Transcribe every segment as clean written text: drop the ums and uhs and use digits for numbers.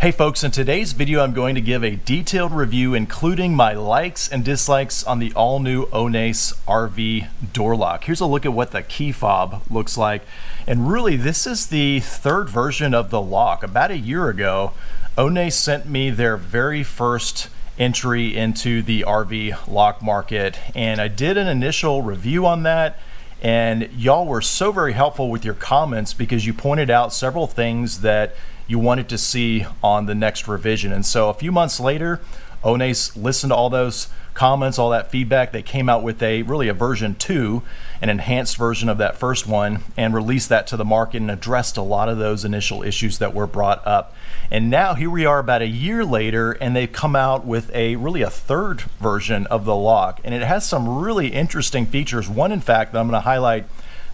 Hey folks, in today's video I'm going to give a detailed review including my likes and dislikes on the all-new ONNAIS RV Door Lock. Here's a look at what the key fob looks like, and really this is the third version of the lock. About a year ago, ONNAIS sent me their very first entry into the RV lock market, and I did an initial review on that, and y'all were so very helpful with your comments because you pointed out several things that you wanted to see on the next revision. And so a few months later, ONNAIS listened to all those comments, all that feedback. They came out with a version 2, an enhanced version of that first one, and released that to the market and addressed a lot of those initial issues that were brought up. And now here we are about a year later, and they've come out with a third version of the lock, and it has some really interesting features. One, in fact, that I'm going to highlight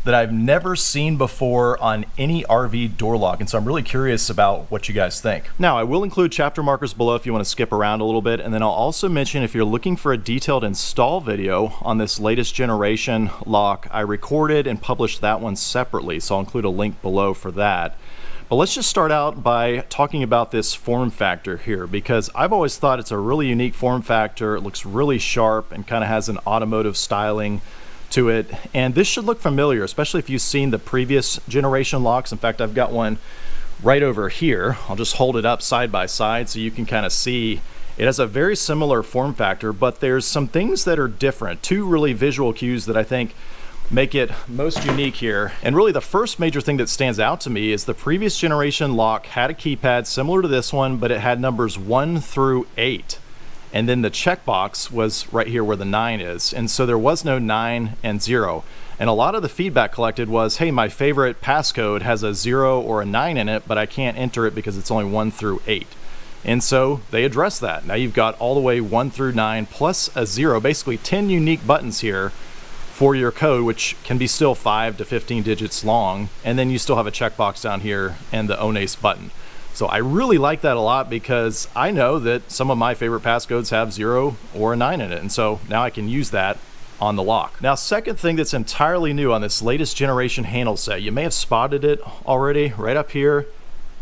that I've never seen before on any RV door lock, and so I'm really curious about what you guys think. Now, I will include chapter markers below if you want to skip around a little bit, and then I'll also mention if you're looking for a detailed install video on this latest generation lock, I recorded and published that one separately, so I'll include a link below for that. But let's just start out by talking about this form factor here, because I've always thought it's a really unique form factor. It looks really sharp and kind of has an automotive styling to it, and this should look familiar, especially if you've seen the previous generation locks. In fact, I've got one right over here. I'll just hold it up side by side so you can kind of see it has a very similar form factor, but there's some things that are different. Two really visual cues that I think make it most unique here. And really the first major thing that stands out to me is the previous generation lock had a keypad similar to this one, but it had numbers 1 through 8. And then the checkbox was right here where the 9 is. And so there was no 9 and 0. And a lot of the feedback collected was, hey, my favorite passcode has a 0 or a 9 in it, but I can't enter it because it's only 1 through 8. And so they addressed that. Now you've got all the way 1 through 9 plus a 0, basically 10 unique buttons here for your code, which can be still 5 to 15 digits long. And then you still have a checkbox down here and the ONNAIS button. So I really like that a lot because I know that some of my favorite passcodes have 0 or a 9 in it. And so now I can use that on the lock. Now, second thing that's entirely new on this latest generation handle set, you may have spotted it already right up here.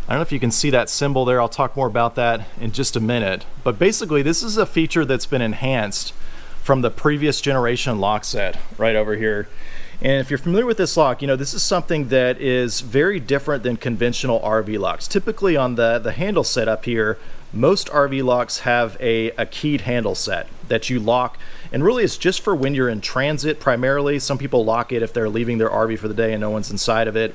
I don't know if you can see that symbol there. I'll talk more about that in just a minute. But basically, this is a feature that's been enhanced from the previous generation lock set right over here. And if you're familiar with this lock, you know this is something that is very different than conventional RV locks. Typically on the handle set up here, most RV locks have a keyed handle set that you lock, and really it's just for when you're in transit primarily. Some people lock it if they're leaving their RV for the day and no one's inside of it.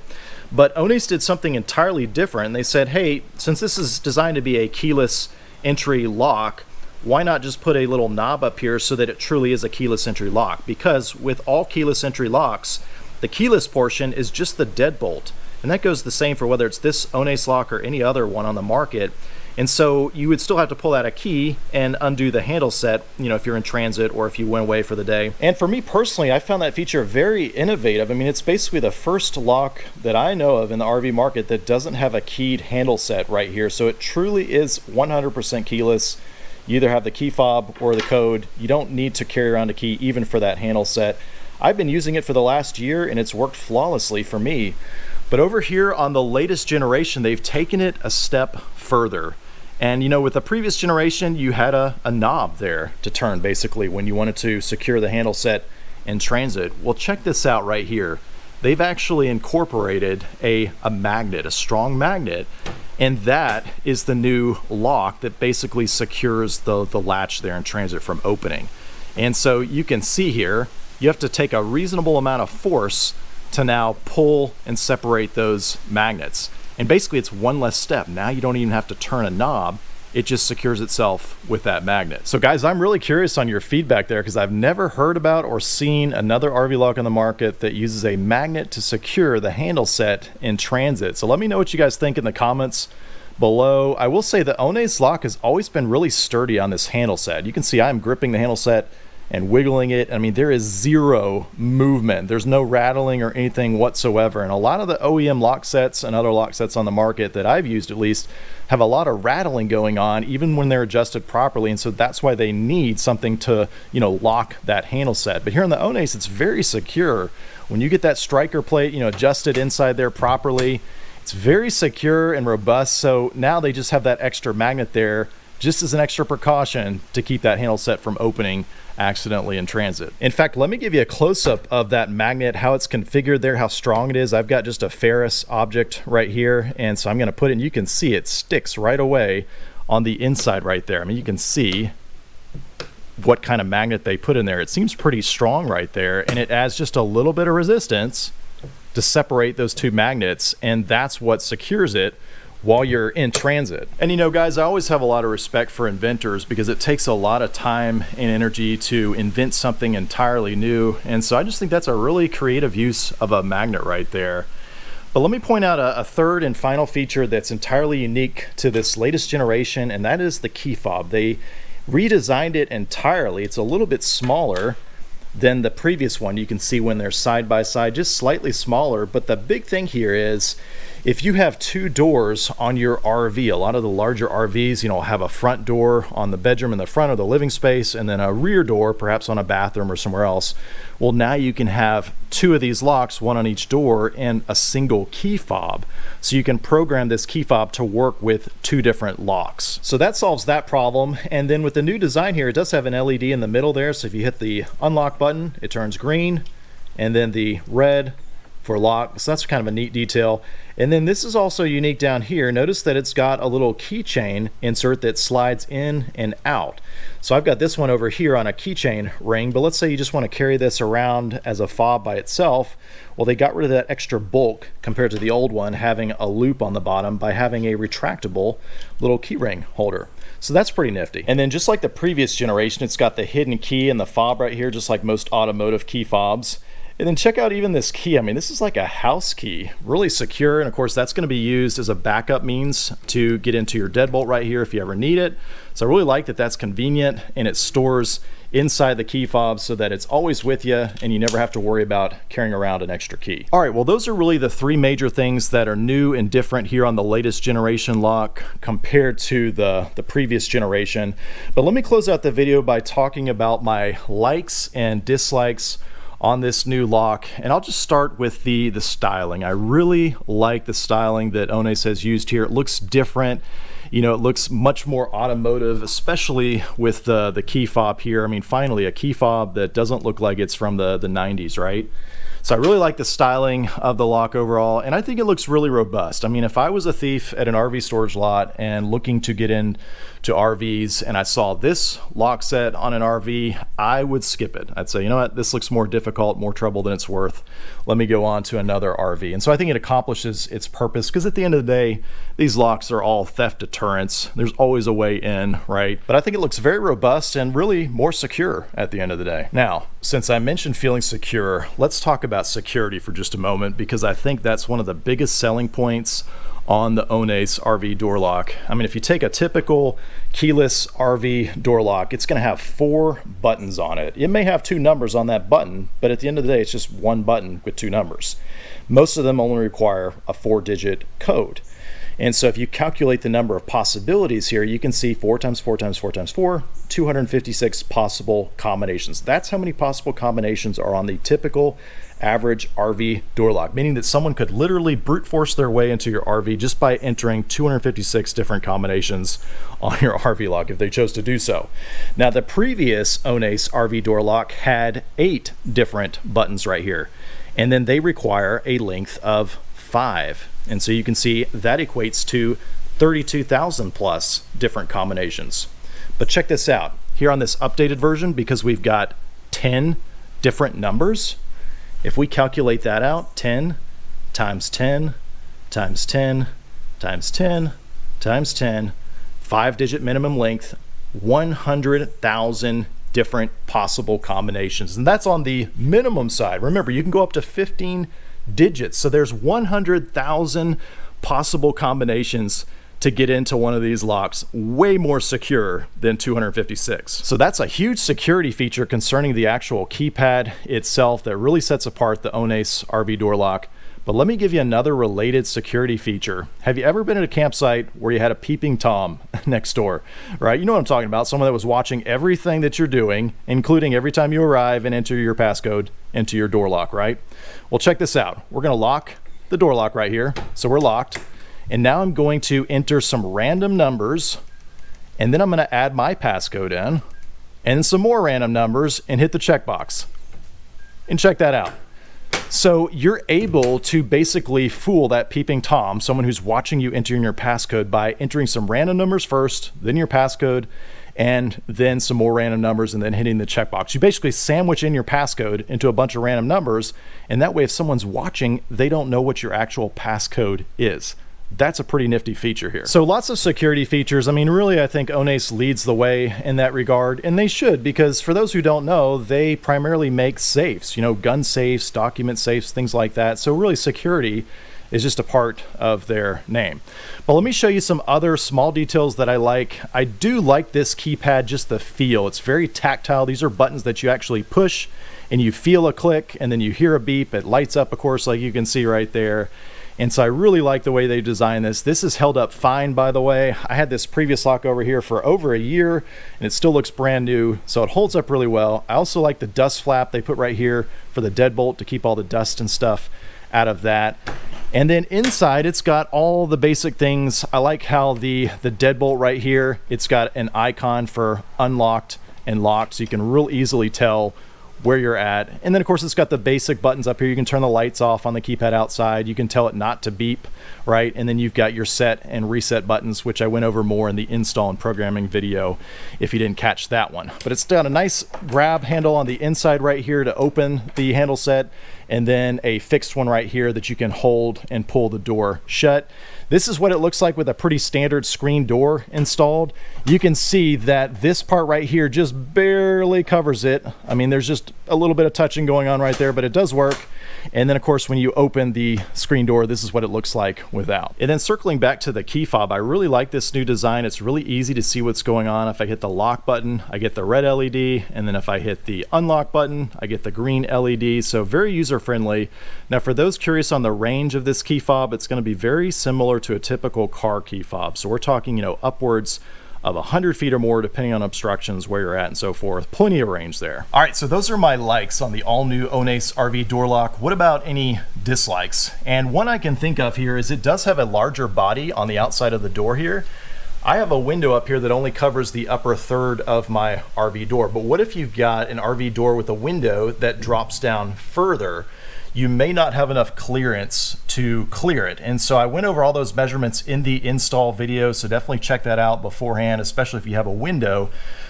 But ONNAIS did something entirely different. They said, hey, since this is designed to be a keyless entry lock, why not just put a little knob up here so that it truly is a keyless entry lock? Because with all keyless entry locks, the keyless portion is just the deadbolt. And that goes the same for whether it's this ONNAIS lock or any other one on the market. And so you would still have to pull out a key and undo the handle set, you know, if you're in transit or if you went away for the day. And for me personally, I found that feature very innovative. I mean, it's basically the first lock that I know of in the RV market that doesn't have a keyed handle set right here. So it truly is 100% keyless. You either have the key fob or the code. You don't need to carry around a key even for that handle set. I've been using it for the last year and it's worked flawlessly for me. But over here on the latest generation, they've taken it a step further. And you know, with the previous generation, you had a knob there to turn basically when you wanted to secure the handle set in transit. Well, check this out right here. They've actually incorporated a magnet, a strong magnet, and that is the new lock that basically secures the latch there in transit from opening. And so you can see here, you have to take a reasonable amount of force to now pull and separate those magnets. And basically it's one less step. Now you don't even have to turn a knob. It just secures itself with that magnet. So guys, I'm really curious on your feedback there because I've never heard about or seen another RV lock on the market that uses a magnet to secure the handle set in transit. So let me know what you guys think in the comments below. I will say the ONNAIS lock has always been really sturdy on this handle set. You can see I'm gripping the handle set and wiggling it. I mean, there is zero movement. There's no rattling or anything whatsoever. And a lot of the OEM lock sets and other lock sets on the market that I've used at least have a lot of rattling going on even when they're adjusted properly. And so that's why they need something to, you know, lock that handle set. But here on the ONNAIS, it's very secure. When you get that striker plate, you know, adjusted inside there properly, It's very secure and robust, so now they just have that extra magnet there just as an extra precaution to keep that handle set from opening accidentally in transit. In fact, let me give you a close-up of that magnet, how it's configured there, how strong it is. I've got just a ferrous object right here, and so I'm going to put it, and you can see it sticks right away on the inside right there. I mean, you can see what kind of magnet they put in there. It seems pretty strong right there, and it adds just a little bit of resistance to separate those two magnets, and that's what secures it while you're in transit. And you know, guys, I always have a lot of respect for inventors because it takes a lot of time and energy to invent something entirely new, and so I just think that's a really creative use of a magnet right there. But let me point out a third and final feature that's entirely unique to this latest generation, and that is the key fob. They redesigned it entirely. It's a little bit smaller than the previous one. You can see when they're side by side, just slightly smaller. But the big thing here is if you have two doors on your RV, a lot of the larger RVs, you know, have a front door on the bedroom in the front of the living space and then a rear door perhaps on a bathroom or somewhere else. Well, now you can have two of these locks, one on each door, and a single key fob. So you can program this key fob to work with two different locks. So that solves that problem. And then with the new design here, it does have an LED in the middle there. So if you hit the unlock button, it turns green, and then the red for lock. So that's kind of a neat detail. And then this is also unique down here. Notice that it's got a little keychain insert that slides in and out. So I've got this one over here on a keychain ring, but let's say you just want to carry this around as a fob by itself. Well, they got rid of that extra bulk compared to the old one having a loop on the bottom by having a retractable little key ring holder. So that's pretty nifty. And then just like the previous generation, it's got the hidden key and the fob right here, just like most automotive key fobs. And then check out even this key. I mean, this is like a house key, really secure. And of course, that's going to be used as a backup means to get into your deadbolt right here if you ever need it. So I really like that that's convenient, and it stores inside the key fob so that it's always with you and you never have to worry about carrying around an extra key. All right, well, those are really the three major things that are new and different here on the latest generation lock compared to the previous generation. But let me close out the video by talking about my likes and dislikes on this new lock, and I'll just start with the styling. I really like the styling that ONNAIS has used here. It looks different. You know, it looks much more automotive, especially with the key fob here. I mean, finally, a key fob that doesn't look like it's from the 90s, right? So I really like the styling of the lock overall, and I think it looks really robust. I mean, if I was a thief at an RV storage lot and looking to get into RVs and I saw this lock set on an RV, I would skip it. I'd say, you know what, this looks more difficult, more trouble than it's worth. Let me go on to another RV. And so I think it accomplishes its purpose, because at the end of the day, these locks are all theft deterrents. There's always a way in, right? But I think it looks very robust and really more secure at the end of the day. Now, since I mentioned feeling secure, let's talk about security for just a moment, because I think that's one of the biggest selling points on the ONNAIS RV door lock. I mean, if you take a typical keyless RV door lock, it's going to have 4 buttons on it. It may have 2 numbers on that button, but at the end of the day, it's just one button with 2 numbers. Most of them only require a 4-digit code. And so if you calculate the number of possibilities here, you can see 4 times 4 times 4 times 4, 256 possible combinations. That's how many possible combinations are on the typical average RV door lock, meaning that someone could literally brute force their way into your RV just by entering 256 different combinations on your RV lock if they chose to do so. Now, the previous ONNAIS RV door lock had 8 different buttons right here, and then they require a length of 5. And so you can see that equates to 32,000 plus different combinations. But check this out. Here on this updated version, because we've got 10 different numbers, if we calculate that out, 10 times 10 times 10 times 10 times 10, 5-digit minimum length, 100,000 different possible combinations. And that's on the minimum side. Remember, you can go up to 15 digits. So there's 100,000 possible combinations to get into one of these locks, way more secure than 256. So that's a huge security feature concerning the actual keypad itself that really sets apart the ONNAIS RV door lock. But let me give you another related security feature. Have you ever been at a campsite where you had a peeping Tom next door, right? You know what I'm talking about. Someone that was watching everything that you're doing, including every time you arrive and enter your passcode into your door lock, right? Well, check this out. We're gonna lock the door lock right here. So we're locked. And now I'm going to enter some random numbers, and then I'm going to add my passcode in, and some more random numbers, and hit the checkbox. And check that out. So you're able to basically fool that peeping Tom, someone who's watching you entering your passcode, by entering some random numbers first, then your passcode, and then some more random numbers, and then hitting the checkbox. You basically sandwich in your passcode into a bunch of random numbers, and that way if someone's watching, they don't know what your actual passcode is. That's a pretty nifty feature here. So lots of security features. I mean, really, I think ONNAIS leads the way in that regard, and they should, because for those who don't know, they primarily make safes, you know, gun safes, document safes, things like that. So really, security is just a part of their name. But let me show you some other small details that I like. I do like this keypad, just the feel. It's very tactile. These are buttons that you actually push, and you feel a click, and then you hear a beep. It lights up, of course, like you can see right there. And so I really like the way they designed this. This has held up fine, by the way. I had this previous lock over here for over a year, and it still looks brand new, so it holds up really well. I also like the dust flap they put right here for the deadbolt to keep all the dust and stuff out of that. And then inside, it's got all the basic things. I like how the deadbolt right here, it's got an icon for unlocked and locked, so you can real easily tell where you're at. And then of course it's got the basic buttons up here. You can turn the lights off on the keypad outside. You can tell it not to beep, right? And then you've got your set and reset buttons, which I went over more in the install and programming video if you didn't catch that one. But it's got a nice grab handle on the inside right here to open the handle set, and then a fixed one right here that you can hold and pull the door shut. This is what it looks like with a pretty standard screen door installed. You can see that this part right here just barely covers it. I mean, there's just a little bit of touching going on right there, but it does work. And then of course, when you open the screen door, this is what it looks like without. And then circling back to the key fob, I really like this new design. It's really easy to see what's going on. If I hit the lock button, I get the red LED. And then if I hit the unlock button, I get the green LED. So very user-friendly. Now for those curious on the range of this key fob, it's gonna be very similar to a typical car key fob. So we're talking, you know, upwards of 100 feet or more, depending on obstructions, where you're at, and so forth. Plenty of range there. All right, so those are my likes on the all-new ONNAIS RV Door Lock. What about any dislikes? And one I can think of here is it does have a larger body on the outside of the door here. I have a window up here that only covers the upper third of my RV door, but what if you've got an RV door with a window that drops down further? You may not have enough clearance to clear it. And so I went over all those measurements in the install video, so definitely check that out beforehand, especially if you have a window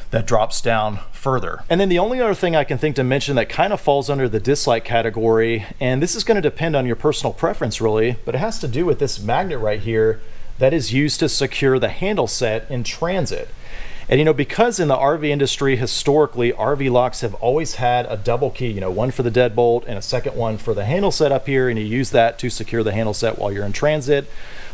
that drops down further. And then the only other thing I can think to mention that kind of falls under the dislike category, and this is going to depend on your personal preference really, but it has to do with this magnet right here that is used to secure the handle set in transit. And you know, because in the RV industry, historically, RV locks have always had a double key, you know, one for the deadbolt and a second one for the handle set up here, and you use that to secure the handle set while you're in transit.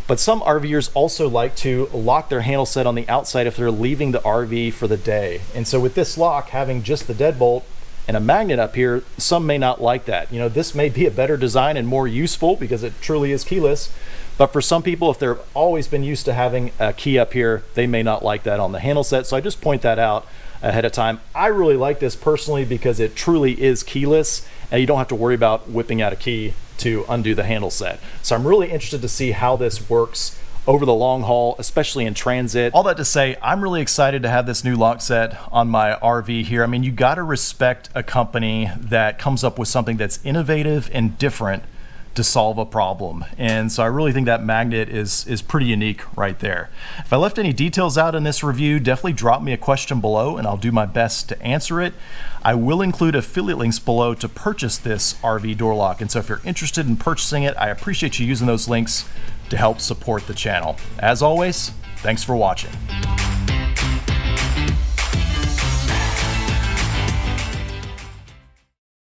But some RVers also like to lock their handle set on the outside if they're leaving the RV for the day. And so with this lock having just the deadbolt and a magnet up here, some may not like that. You know, this may be a better design and more useful because it truly is keyless. But for some people, if they've always been used to having a key up here, they may not like that on the handle set. So I just point that out ahead of time. I really like this personally because it truly is keyless and you don't have to worry about whipping out a key to undo the handle set. So I'm really interested to see how this works over the long haul, especially in transit. All that to say, I'm really excited to have this new lock set on my RV here. I mean, you gotta respect a company that comes up with something that's innovative and different to solve a problem. And so I really think that magnet is pretty unique right there. If I left any details out in this review, definitely drop me a question below and I'll do my best to answer it. I will include affiliate links below to purchase this RV door lock. And so if you're interested in purchasing it, I appreciate you using those links to help support the channel. As always, thanks for watching.